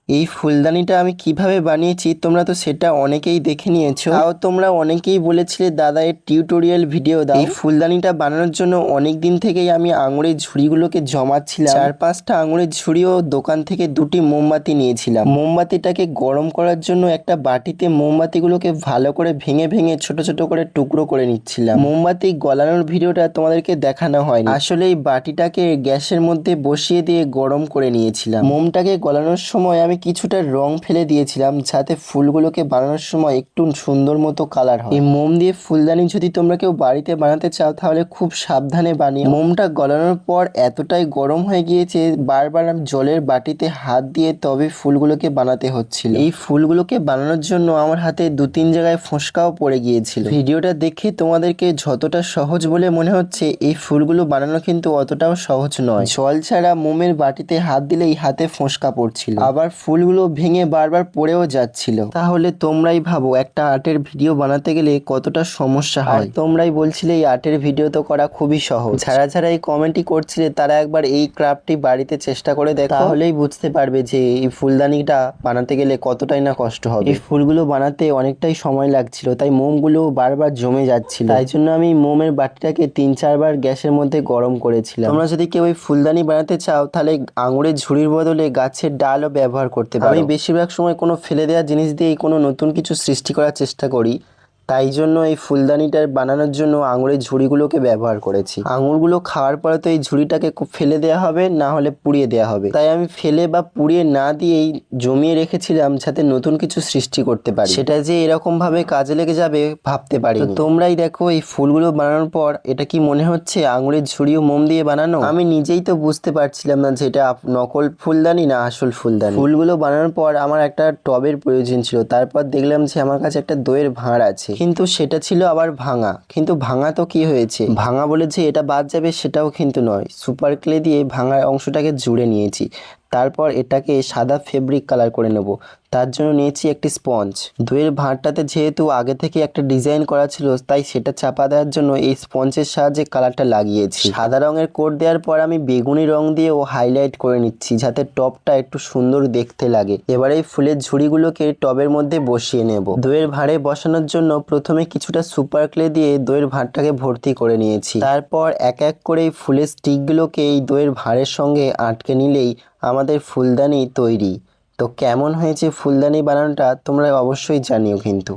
এই ফুলদানিটা আমি কিভাবে বানিয়েছি তোমরা তো সেটা অনেকেই দেখে নিয়েছো। তাও তোমরা অনেকেই বলেছিলে দাদা এর টিউটোরিয়াল ভিডিও দাও। এই ফুলদানিটা বানানোর জন্য অনেক দিন থেকেই আমি আঙুরের ঝুড়িগুলোকে জমাচ্ছিলাম। 4-5টা আঙুরের ঝুড়ি ও দোকান থেকে 2টি মোমবাতি নিয়েছিলাম। মোমবাতিটাকে গরম করার জন্য একটা বাটিতে মোমবাতিগুলোকে ভালো করে ভেঙে ভেঙে ছোট ছোট করে টুকরো করে নিচ্ছিলাম। মোমবাতি গলানোর ভিডিওটা তোমাদেরকে দেখানো হয়নি। আসলে এই বাটিটাকে গ্যাসের মধ্যে বসিয়ে দিয়ে গরম করে নিয়েছিলাম। মোমটাকে গলানোর সময় আমি কিছুটা রং ফেলে দিয়েছিলাম যাতে ফুলগুলোকে বানানোর সময় একটু সুন্দর মতো কালার হয়। এই মোম দিয়ে ফুলদানি যদি তোমরা কেউ বাড়িতে বানাতে চাও তাহলে খুব সাবধানে বানিও। মোমটা গলানোর পর এতটাই গরম হয়ে গিয়েছে বারবার আমি জলের বাটিতে হাত দিয়ে তবে ফুলগুলোকে বানাতে হচ্ছিল। এই ফুলগুলোকে বানানোর জন্য আমার হাতে 2-3 জায়গায় ফোসকাও পড়ে গিয়েছিল। ভিডিওটা দেখে তোমাদেরকে যতটা সহজ বলে মনে হচ্ছে এই ফুলগুলো বানানো কিন্তু অতটাও সহজ নয়। জল ছাড়া মোমের বাটিতে হাত দিলেই হাতে ফোসকা পড়ছিল, আবার ফুলগুলো ভেঙে বারবার পড়েও যাচ্ছিল। তাহলে তোমরাই ভাবো একটা আর্টের ভিডিও বানাতে গেলে কতটা সমস্যা হয়। তোমরাই বলছিলে এই আর্টের ভিডিও তো করা খুবই সহজ। যারা যারা এই কমেন্টই করছিলে তারা একবার এই ক্রাফটটি বাড়িতে চেষ্টা করে দেখো, তাহলেই বুঝতে পারবে যে এই ফুলদানিটা বানাতে গেলে কতটাই না কষ্ট হবে। এই ফুলগুলো বানাতে অনেকটাই সময় লাগছিল, তাই মোমগুলো বারবার জমে যাচ্ছিল। তাই জন্য আমি মোমের বাটিটাকে 3-4 বার গ্যাসের মধ্যে গরম করেছিলাম। তোমরা যদি কেউ এই ফুলদানি বানাতে চাও তাহলে আঙুরের ঝুড়ির বদলে গাছের ডালও ব্যবহার করতে পারো। আমি বেশিরভাগ সময় কোনো ফেলে দেওয়া জিনিস দিয়েই কোনো নতুন কিছু সৃষ্টি করার চেষ্টা করি, তাই জন্য এই ফুলদানিটা বানানোর জন্য আঙুরের ঝুড়িগুলোকে ব্যবহার করেছি। আঙুরগুলো খাওয়ার পরে তো এই ঝুড়িটাকে ফেলে দেওয়া হবে, না হলে পুড়িয়ে দেওয়া হবে, তাই আমি ফেলে বা পুড়িয়ে না দিয়েই জমিয়ে রেখেছিলাম যাতে নতুন কিছু সৃষ্টি করতে পারি। সেটা যে এরকম ভাবে কাজে লেগে যাবে ভাবতে পারি। তোমরাই দেখো এই ফুলগুলো বানানোর পর এটা কি মনে হচ্ছে আঙুরের ঝুড়ি ও মোম দিয়ে বানানো? আমি নিজেই তো বুঝতে পারছিলাম না যে এটা নকল ফুলদানি না আসল ফুলদানি। ফুলগুলো বানানোর পর আমার একটা টবের প্রয়োজন ছিল, তারপর দেখলাম যে আমার কাছে একটা দইয়ের ভাঁড় আছে, কিন্তু সেটা ছিল আবার ভাঙা। কিন্তু ভাঙা তো কি হয়েছে, ভাঙা বলে যে এটা বাদ যাবে সেটাও কিন্তু নয়। সুপার ক্লে দিয়ে ভাঙা অংশটাকে জুড়ে নিয়েছি, তারপর এটাকে সাদা ফেব্রিক কালার করে নেব। তার জন্য নিয়েছি একটি স্পঞ্জ। দইয়ের ভাঁড়টাতে যেহেতু আগে থেকে একটা ডিজাইন করা ছিল তাই সেটা চাপা দেওয়ার জন্য এই স্পঞ্জের সাহায্যে কালারটা লাগিয়েছি। সাদা রঙের কোট দেওয়ার পর আমি বেগুনি রং দিয়েও হাইলাইট করে নিচ্ছি যাতে টবটা একটু সুন্দর দেখতে লাগে। এবার এই ফুলের ঝুড়িগুলোকে টবের মধ্যে বসিয়ে নেব। দইয়ের ভাঁড়ে বসানোর জন্য প্রথমে কিছুটা সুপার ক্লে দিয়ে দইয়ের ভাঁড়টাকে ভর্তি করে নিয়েছি। তারপর এক এক করে এই ফুলের স্টিকগুলোকে এই দইয়ের ভাঁড়ের সঙ্গে আটকে নিলেই আমাদের ফুলদানি তৈরি। তো কেমন হয়েছে ফুলদানি বানানোটা তোমরা অবশ্যই জানিও কিন্তু।